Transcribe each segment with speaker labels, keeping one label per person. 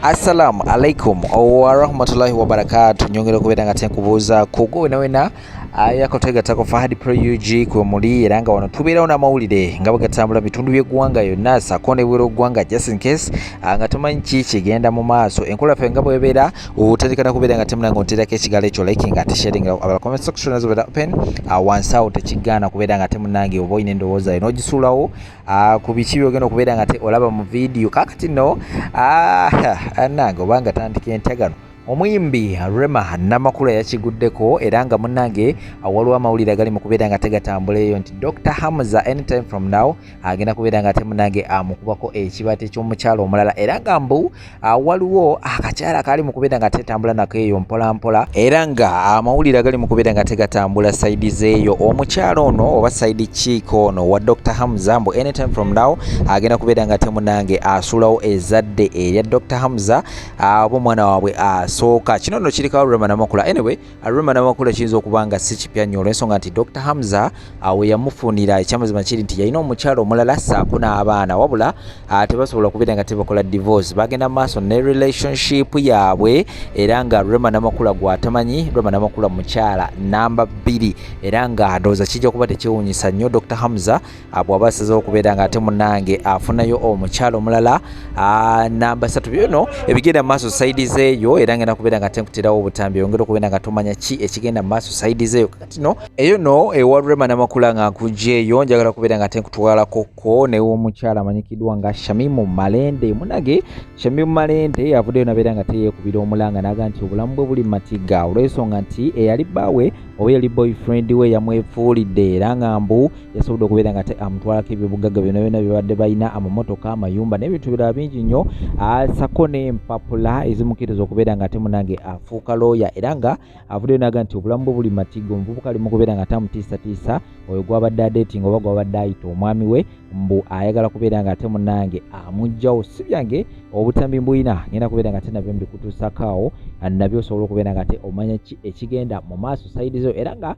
Speaker 1: Assalamu alaikum wa rahmatullahi wa barakatuh. Nyongera kubera ngate kubuza kugo wena yakotega tako Fahad Pro UG ku muri eranga wano tubirawo na mawulire ngabo gatambula bitundu by'eggwanga yonna sakone bwero ggwanga just in case nga tumanyi kigenda mu maaso enkola fe ngabo ebera utandikana kubera ngate mnango nterako ekigalo ekyo like ngate sharing abala comment section as well open once out ekigana kubera ngate mnange obo ine ndowooza eno gisulawo ku biki byogenda kubera ngate olaba mu video kakati no anange obanga tandika entagano omuyimbi Rema Namakulah yakiguddeko era nga munnange waliwo amawulire agali mu kubeera nga tegatambula eyo nti Dr. Hamzah anytime from now agenda kubeera nga munnange amukubako ekibate ky'omukyalo omulala era nga mbu waliwo akakyala akali mu kubeera nga tetambula nako eyo mpola mpola era nga amawulire agali mu kubeera nga tegatambula side zeeyo omukyalo ono oba side chiiko ono wa Dr. Hamzah mbu anytime from now agenda kubeera nga munnange asulawo ezadde erya Dr. Hamzah oba omwana waabwe soka kino no kirika Rema Namakulah. Anyway Rema Namakulah kiyinza okubanga si kipya nnyo olw'ensonga nti Dr. Hamzah we yamufunira ekyamazima kiri nti yalina omukyalo omulala saako n'abaana wabula tebasobola kubeera nga tebakola divorce bagenda maaso ne relationship yaabwe era nga Rema Namakulah gwatamanyi Rema Namakulah mukyala namba 2 era nga ndowooza kijja kuba tekiwunyisa nnyo Dr. Hamzah bw'aba asazeewo okubeera nga ate munnange afunayo omukyalo omulala namba 3 byono ebigenda maaso side zeeyo era ngenda kubeera nga tenkutirawo obutambi ongera okubeera nga tomanya ki ekigenda mu maaso side zeeyo kati no eyo no ewa Rema Namakulah nga nkugyeyo njagala kubeera nga tenkutwalakoko newomukyala amanyikiddwa nga Shamimu Malende munage Shamimu Malende yavuddeyo nabeera nga teyeekubira omulanga naga nti obulamu bwe buli matiga olw'ensonga nti eyali bbaawe oba yali boyfriend we yamwefuulidde era nga mbu yasobodde okubeera nga amutwalako ebyobugagga byonna byonna byebadde balina amamotoka amayumba n'ebintu birala bingi nnyo sako n'empapula ezimukkiriza okubeera nga munange afuuka looya era nga avuddeyo naga nti obulamu bwe buli matigo omuvubuka ali mu kubeera nga tamutiisatiisa oyo gwabadde adeetinga oba gwabadde ayita omwami we mbu ayagala kubeera nga ate munange amugjawo si byange obutambi mbuyina ngenda kubeera nga ate nabyo mbikutuusakaawo nabyo osobola okubeera nga ate omanya ki ekigenda mu maaso saidi zo era nga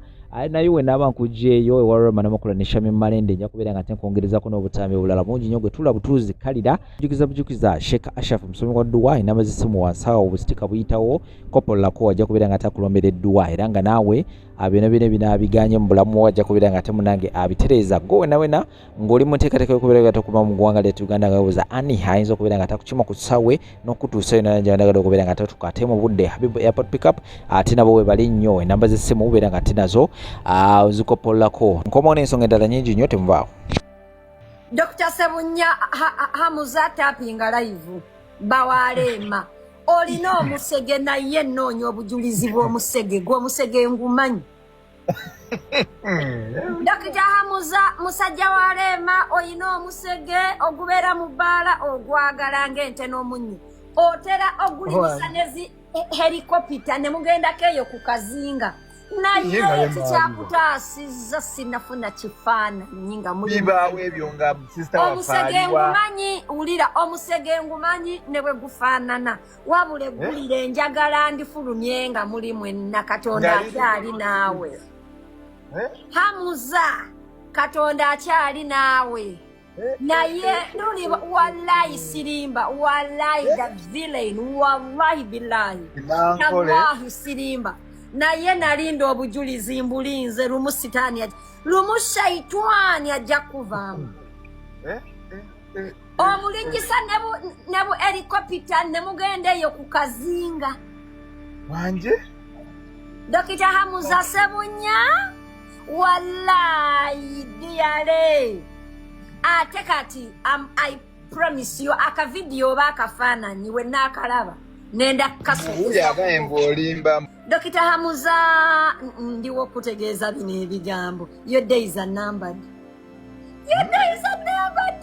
Speaker 1: nayo we naaba nkugyeyo ewa Rema Namakulah ne Shamimu Malende nja kubeera nga tenkongerezako n'obutambi obulala bungi nnyo gwe tula butuuzi kalira bujukiza Sheikh Ashaf musomi wa dduwa enamba z'essimu wansawo obustika buyitawo kopolako wajja kubeera nga takulombera edduwa era nga naawe byonna binaabiganye mu bulamu wajja kubeera nga temunange abitereeza go wena ng'oli mu nteekateeka y'okubeera nga tokuba mu ggwanga lyettu Uganda nga webuuza ani ayinza okubeera nga takukima ku kisawe n'okutuusa yonna njagala okubeera nga tatukate mu budde Habibu Airport Pickup ate nabo we bali nnyo enamba z'essimu ubeera nga ate nazo zikopolako nkomawo n'ensonga endala nnyingi nnyo temubaawo.
Speaker 2: Dr. Sebunya Hamzah tapinga live bawalema olina omusege naye nnoonya obujulizi bw'omusege gw'omusege ngumanyi. Dr. Hamzah musajja wa Rema olina omusege ogubeera mu bbaala ogwagala ng'ente n'omunyu otera ogulimusa nezi helikopita ne mugendako eyo ku kazinga naye kikyakutaasizza sinafuna kifaananyi nga
Speaker 3: mulibaawo ebyo nga sister wa
Speaker 2: omusege ngumanyi wulira omusege ngumanyi ne bwe gufaanana wabula eggulira enjagala ndifulumye nga muli mwenna Katonda akyali naawe. Hamzah Katonda akyali naawe naye nuli wallahi sirimba wallahi the villain wallahi billahi wallahi sirimba naye nalinda obujulizi mbulinze lumu sitaani lumu shaitani ajja kuvaamu omulingisa nebu helikopita ne mugenda eyo ku kazinga
Speaker 3: wanje.
Speaker 2: Dr. Hamzah Sebunya wallahi diale ate kati I promise you aka video bakafaananyi we naakalaba nenda
Speaker 3: kasolimba.
Speaker 2: Dr. Hamzah ndiwo okutegeeza bino ebigambo your days are numbered. Your days are numbered.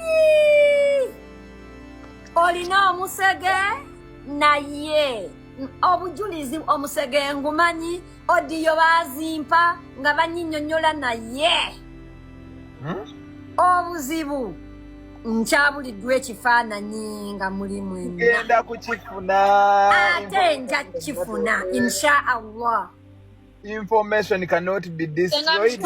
Speaker 2: Olina omusege naye obujulizi omusege ngumanyi odiyo bazimpa nga banyinyonyola naye obuzibu nkyabuliddwa ekifaananyi nga mulimu
Speaker 3: ngenda kukifuna
Speaker 2: ate nja kifuna insha Allah.
Speaker 3: Information cannot be destroyed.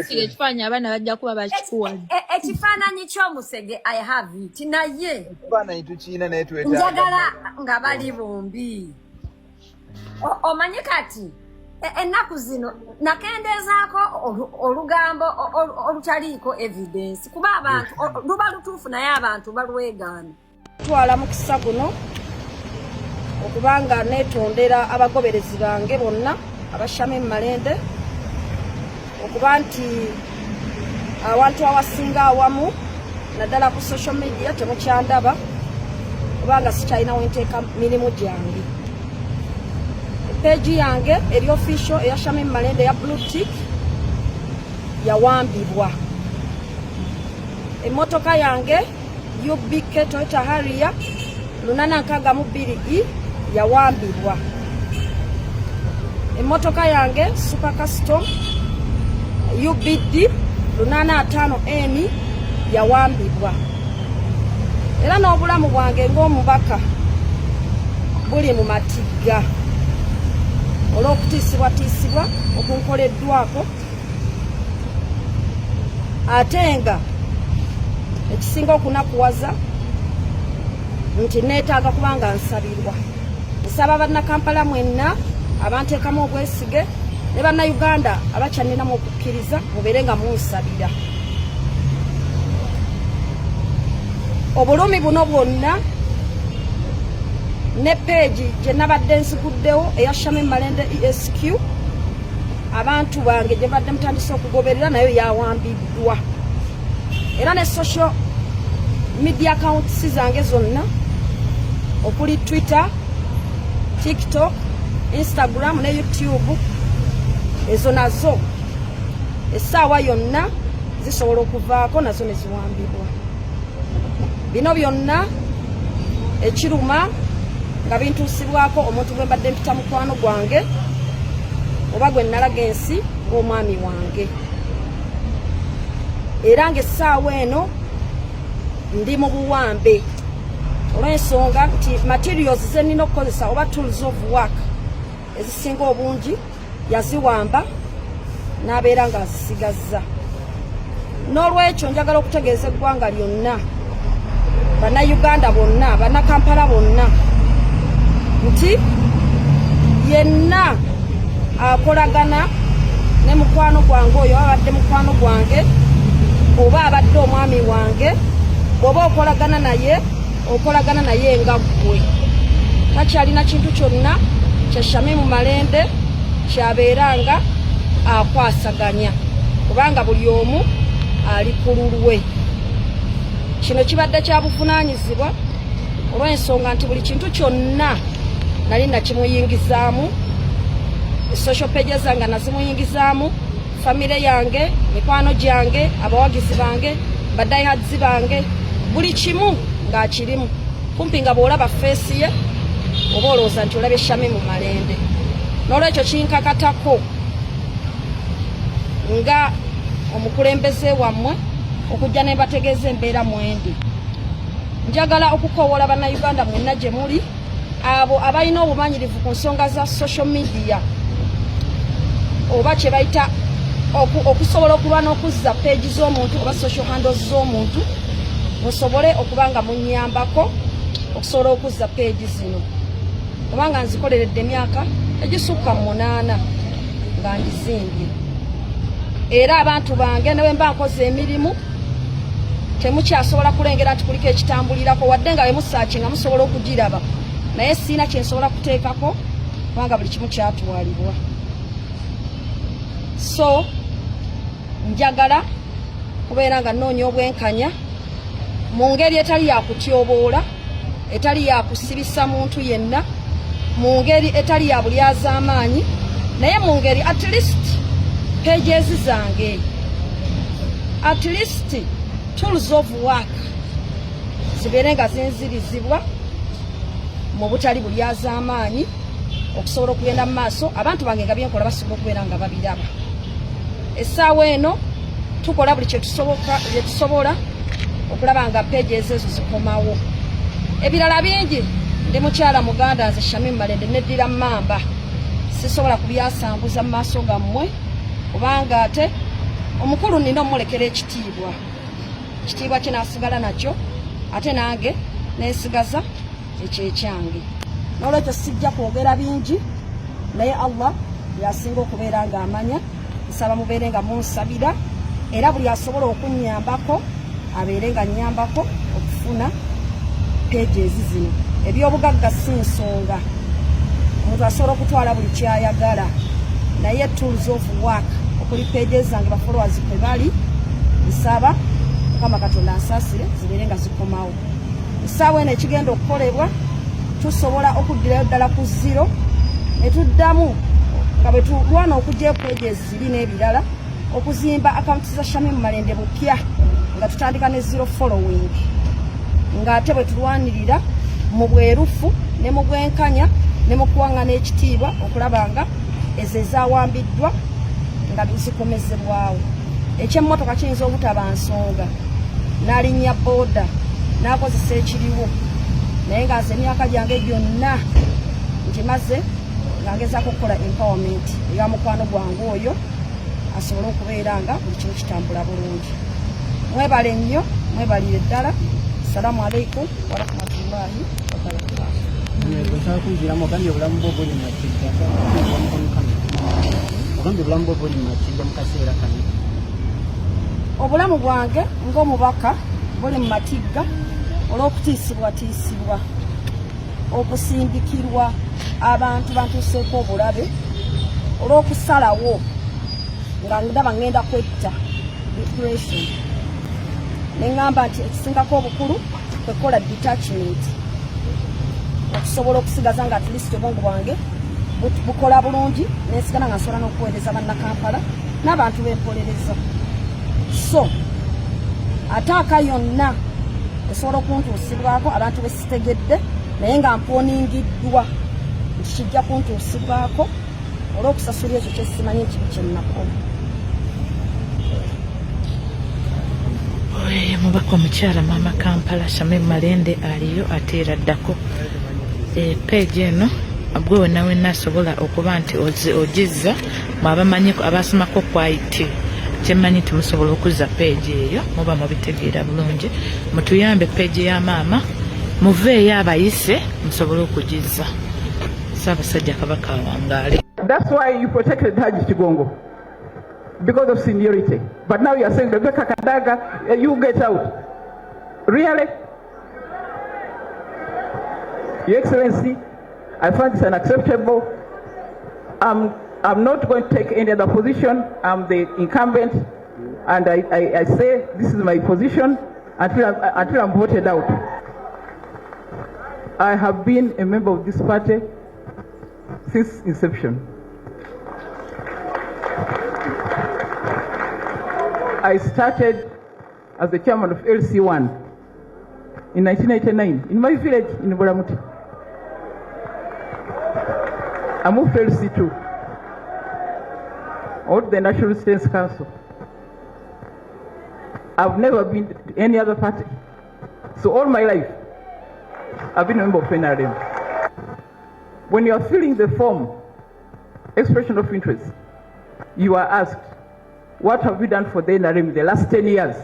Speaker 4: Ekifaananyi abaana bajja kuba bakikuwadde.
Speaker 2: ekifaananyi ky'omusege I have it naye
Speaker 3: Ekifaananyi tukiina naye twetaaga.
Speaker 2: njagala nga bali bombi. Omanyi kati ennaku zino nakendeezaako olugambo olutaliiko evidence kuba abantu luba lutuufu naye abantu balwegaana.
Speaker 4: Twala mukisa guno okubanga neetondera abagoberezi bange bonna abashame Malende okuba nti abantu awasinga awamu naddala ku social media temukyandaba kubanga sikyalina wenteeka mirimu gyange. Page yange eri official eya Shame Malende ya blue tick yawambibwa. Emotoka yange UBK Toyota Harrier 862 yawambibwa. Emotoka yange Super Custom UBD 850N yawambibwa. Era n'obulamu bwange ng'omubaka buli mu matigga olw'okutiisibwatiisibwa okunkoleddwako ate nga ekisinga okunakuwaza nti neetaaga kubanga nsabirwa. Nsaba bannakampala mwenna abanteekamu obwesige ne bannayuganda abakyanninamu okukkiriza mubeere nga munsabira. Obulumi buno bwonna ne page gye nabadde nziguddewo eya Shame Malende ESQ abantu bange gye badde mutandise okugoberera nayo yawambiddwa. Era ne social media accounts zange zonna okuli Twitter, TikTok, Instagram ne YouTube ezo nazo essaawa yonna zisobola okuvaako nazo ne ziwambibwa. Bino byonna ekiruma nga bintuusibwako omuntu gwe mbadde mpita mukwano gwange oba gwe nalaga ensi ng'omwami wange. Era ng'essaawa eno ndi mu buwambe olw'ensonga nti materials ze nnina okukozesa oba tools of work ezisinga obungi yaziwamba n'abeera ng'azisigazza. N'olwekyo njagala okutegeeza eggwanga lyonna, bannayuganda bonna, bannakampala bonna nti yenna akolagana ne mukwano gwange oyo abadde mukwano gwange oba abadde omwami wange, bw'oba okolagana naye nga ggwe. Takyalina kintu kyonna kya Shame Malende kyabeeranga akwasaganya kubanga buli omu ali ku lulwe. Kino kibadde kya buvunaanyizibwa olw'ensonga nti buli kintu kyonna nali nakimuyingizaamu, social page zange nazimuyingizaamu, famire yange, mikwano gyange, abawagizi bange, badayihadzi bange, buli kimu ng'akirimu. Kumpi nga bw'olaba feesi ye oba olowooza nti olabye Shame Malende. N'olwekyo kinkakatako nga omukulembeze wammwe okujja ne bategeeza embeera mwendi. Njagala okukowola bannayuganda mwenna gye muli, abo abalina obumanyirivu ku nsonga za social media oba kye bayita okusobola okuba n'okuzza page z'omuntu oba social handles z'omuntu, musobole okuba nga munnyambako okusobola okuzza page zino. Kubanga nzikoleredde emyaka egisukka 8 nga ngizimbye. Era abantu bange ne bwe mba nkoze emirimu temukyasobola kulengera nti kuliko ekitambulirako wadde nga bemusaaci nga musobola okugiraba, naye siina kyensobola kuteekako kubanga buli kimu kyatwalibwa. So njagala kubeera nga nnoonya obwenkanya mu ngeri etali yakutyoboola, etali yakusibisa muntu yenna, mu ngeri etali ya bulyaza amaanyi, naye mu ngeri at least pages zange, at least tools of work zibeere nga zinzirizibwa mu butali bulyaza amaanyi okusobola okugenda mu maaso abantu bange nga byenkola basobola okubeera nga babiraba. Essaawa eno tukola buli kye tusobola okulaba nga pages ezo zikomawo. Ebirala bingi ndi mukyala muganda nze Shame Malende neddira mmamba, sisobola kubyasambuza mu maaso gammwe kubanga ate omukulu nina omulekera ekitiibwa. ekitiibwa kye naasigala nakyo ate nange neesigaza ekyekyange. N'olwekyo sijja kwogera bingi, naye Allah yasinga okubeera ng'amanya. Nsaba mubeere nga munsabira, era buli asobola okunnyambako abeere nga nnyambako okufuna pages zino. Ebyobugagga si nsonga, omuntu asobola okutwala buli kyayagala, naye tools of work okuli pages zange ba followers kwe bali. Nsaba Mukama Katonda ansaasire zibeere nga zikomawo. Essaawa eno ekigenda okukolebwa, tusobola okuddirayo ddala ku zero ne tuddamu nga bwe tulwana okugya pages ziri n'ebirala okuzimba akaunti za Shamim Malende bupya nga tutandika ne zero following, ng'ate bwe tulwanirira mu bwerufu ne mu bwenkanya ne mu kuwaŋŋana ekitiibwa okulaba nga ezo ezaawambiddwa nga zikomezebwawo. Ekyemmotoka kiyinza obutaba nsonga, n'alinnya booda n'akozesa ekiriwo, naye nga nze emyaka gyange gyonna ngimaze nga ngezaako okukola empowerment eya mukwano gwange oyo asobole okubeera nga buli kimu kitambula bulungi. Mwebale nnyo, mwebalire ddala. Assalamu alaikum wa rahmatullahi wa barakatuh. Obulamu bwange ng'omubaka buli mu matigga olw'okutiisibwatiisibwa, okusimbikirwa abantu bantuuseeko obulabe, olw'okusalawo nga ndaba ngenda kwetta depression. Ne ngamba nti ekisingako obukulu kwekola detachment, okusobola okusigaza nga at least obwongo bwange bukola bulungi, nensigala nga nsobola n'okuweereza bannakampala n'abantu b'empolereza. So ataaka yonna esobola okuntuusibwako abantu besitegedde, naye nga mponingiddwa nti kijja kuntuusibwako olw'okusasula ekyo kyesimanyi ekibi kyennakola.
Speaker 5: Mubaka omukyala Maama Kampala Shamim Malende aliyo ate era addako page eno gwe wenna wenna asobola okuba nti ogizza mwabamanyiko abasomako kwaiti kyemmanyi nti musobola okuzza page eyo muba mubitegeera bulungi. Mutuyambe page ya maama muveeyo abayise musobole okugizza. Ssaabasajja Kabaka awangaale.
Speaker 3: That's why you protected Haji Kigongo, because of seniority. But now you are saying Rebecca Kadaga, you get out. Really? Your Excellency, I find this unacceptable. I'm not going to take any other position. I'm the incumbent, and I say this is my position until I'm voted out. I have been a member of this party since inception. I started as the chairman of LC1 in 1989 in my village in Bulamuti. I moved to LC2, or the National Students Council. I've never been to any other party. So all my life, I've been a member of NRM. When you are filling the form, expression of interest, you are asked, what have you done for the NRM in the last 10 years?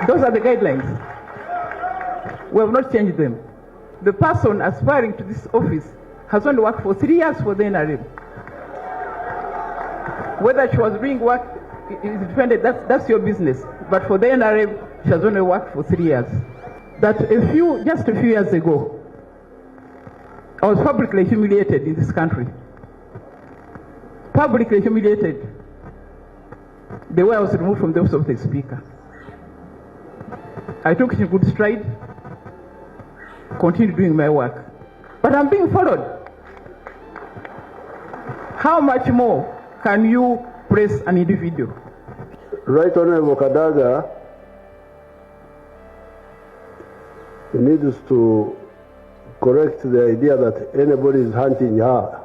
Speaker 3: Those are the guidelines. We have not changed them. The person aspiring to this office has only worked for 3 years for the NRM. Whether she was doing work is dependent, that's your business. But for the NRM, she has only worked for 3 years. That just a few years ago, I was publicly humiliated in this country. Publicly humiliated the way I was removed from the office of the Speaker. I took it in good stride, continued doing my work. But I'm being followed. How much more can you press an individual?
Speaker 6: Right Honorable Kadaga needs to correct the idea that anybody is hunting her.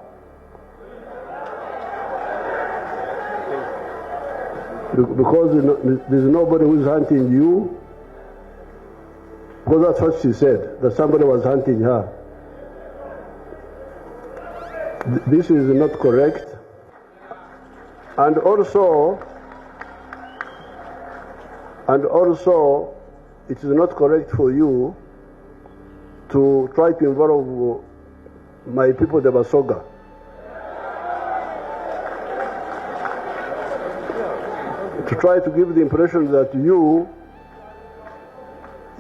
Speaker 6: Because there's nobody who's hunting you. Because that's what she said, that somebody was hunting her. This is not correct. And also, And also, it is not correct for you to try to involve my people, the Basoga. To try to give the impression that you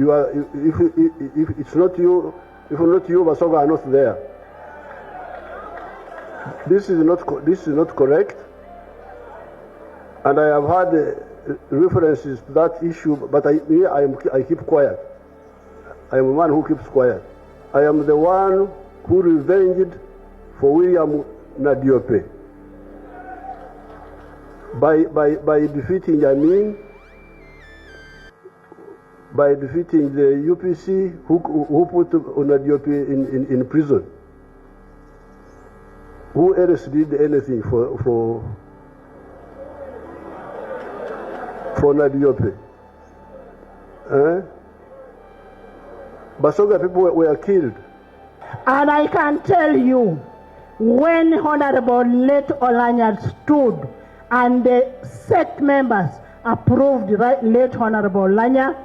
Speaker 6: are, if it's not you, if not you, Basoga are not there. This is not correct. And I have had references to that issue, but I keep quiet. I am a man who keeps quiet. I am the one who revenged for William Nadiope by defeating Yamin, by defeating the UPC who put Nadiope in prison. Who else did anything for Nadiope? Basoga people were killed.
Speaker 7: And I can tell you, when Honorable Late Olanya stood and the SEC members approved Late Honorable Olanya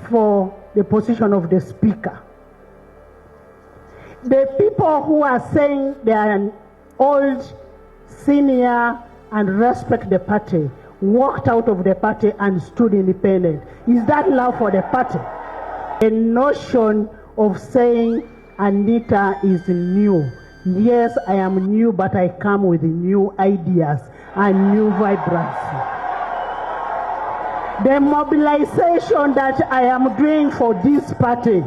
Speaker 7: for the position of the Speaker, the people who are saying they are old, senior, and respect the party walked out of the party and stood independent. Is that love for the party? The notion of saying Anita is new. Yes, I am new, but I come with new ideas and new vibrancy. The mobilization that I am doing for this party,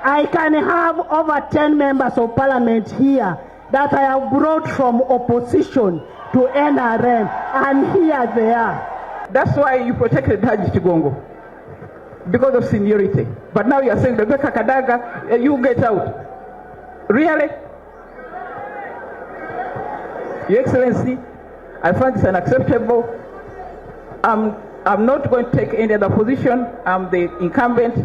Speaker 7: I can have over 10 members of parliament here that I have brought from opposition to NRM, and here they are.
Speaker 3: That's why you protected Haji Chigongo, because of seniority. But now you are saying, Rebecca Kadaga, you get out. Really? Your Excellency, I find this unacceptable. I'm not going to take any other position. I'm the incumbent,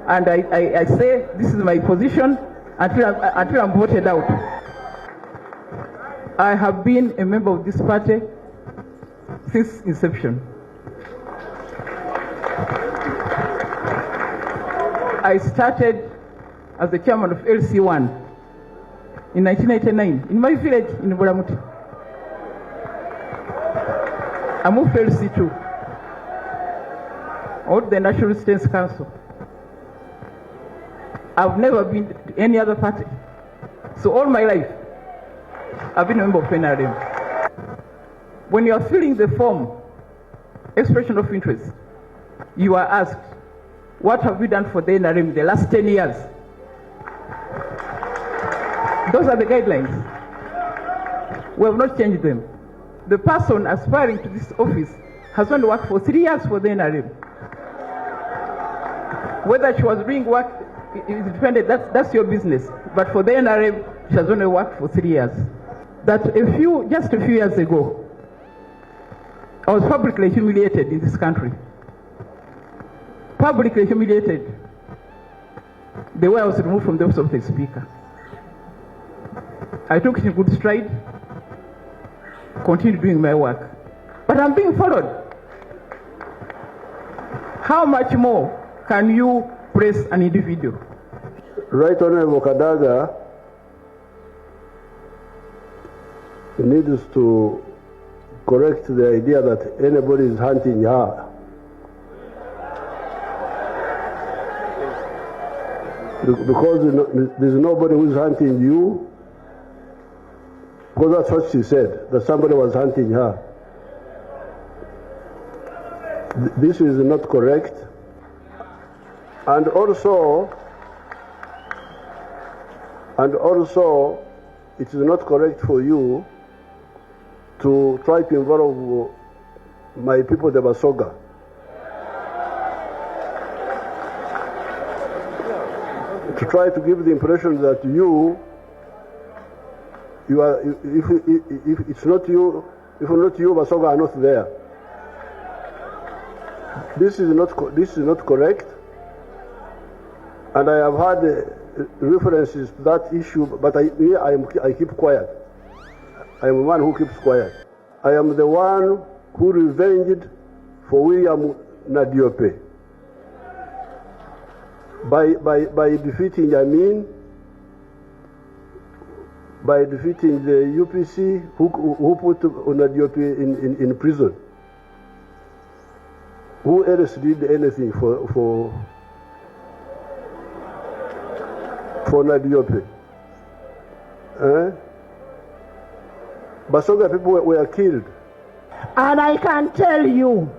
Speaker 3: and I say this is my position until I'm voted out. I have been a member of this party since inception. I started as the chairman of LC1 in 1989 in my village in Buramuti. I moved to LC2, or the National Resistance Council. I've never been to any other party. So all my life, I've been a member of NRM. When you are filling the form, expression of interest, you are asked, what have you done for the NRM the last 10 years? Those are the guidelines. We have not changed them. The person aspiring to this office has only worked for 3 years for the NRM. Whether she was doing work is dependent, that's your business. But for the NRM, she has only worked for 3 years. That just a few years ago, I was publicly humiliated in this country. Publicly humiliated the way I was removed from the office of the Speaker. I took it in good stride, continued doing my work. But I'm being followed. How much more can you press an individual?
Speaker 6: Right Honorable Kadaga needs to correct the idea that anybody is hunting her. Because there's nobody who's hunting you. Because that's what she said, that somebody was hunting her. This is not correct. And also, it is not correct for you to try to involve my people, the Basoga. To try to give the impression that you are, if it's not you, if not you, Basoga are not there. This is not correct. And I have had references to that issue, but I keep quiet. I am a man who keeps quiet. I am the one who revenged for William Nadiope by defeating Yamin, by defeating the UPC who put Nadiope in prison. Who else did anything for Nadiope? Basoga people were killed.
Speaker 7: And I can tell you,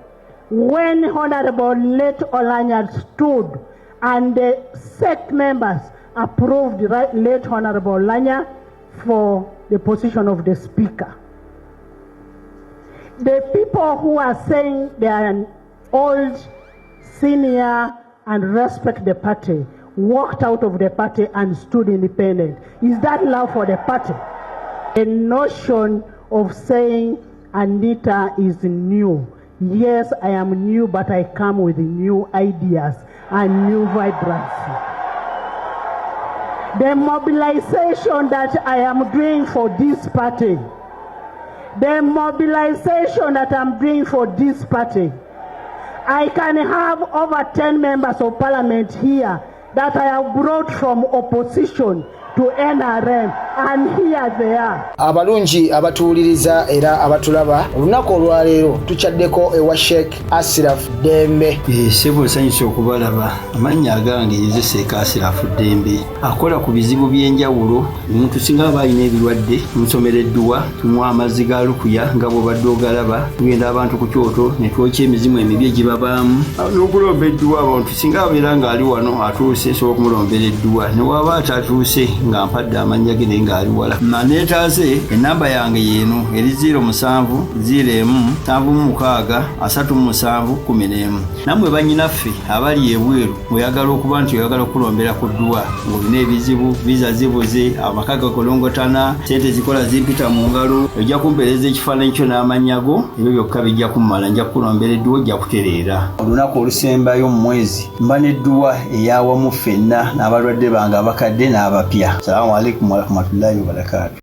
Speaker 7: when Honorable Late Olanya stood and the SEC members approved Late Honorable Olanya for the position of the Speaker, the people who are saying they are old, senior, and respect the party walked out of the party and stood independent. Is that love for the party? The notion of saying Anita is new. Yes, I am new, but I come with new ideas and new vibrancy. The mobilization that I am doing for this party, I can have over 10 members of parliament here that I have brought from opposition to NRM, and here they are.
Speaker 8: Abalungi abatuuliriza era abatulaba olunaku olwaleero tuchaddeko ewa Sheikh Asiraf Dembe.
Speaker 9: Sebo sanyusa okubalaba amannya agange Seeka Asiraf Dembe akola ku bizibu by'enjawulo. Omuntu singa aba alina ebirwadde tumusomereddwa, tumuwa amazzi ga lukuya nga bw'obadde ogalaba, tugenda abantu ku kyoto ne twokya emizimu emibi egibabaamu n'okulomba edduwa. Abantu singa abeera ng'ali wano atuuse sobola okumulombera edduwa, ne waba atatuuse nga mpadde amannya ge naye ng'ali wala. Neetaaze ennamba yange yeeno eri 0701763711. Nammwe bannyinaffe abali ebweru oyagala okuba nti oyagala okulombera ku dduwa ng'olina ebizibu, viza zibuze, amaka gakolongotana, ssente zikola zimpita mu ngalo, ojja kumpeereza ekifaananyi kyo n'amannya go, ebyo byokka bijja kummala. Nja kukulombera edduwa, ojja kutereera. Olunaku olusembayo mu mwezi mba n'edduwa eyawamu ffenna n'abalwadde bange abakadde n'abapya. Assalamu alaikum warahmatullahi wabarakatuh.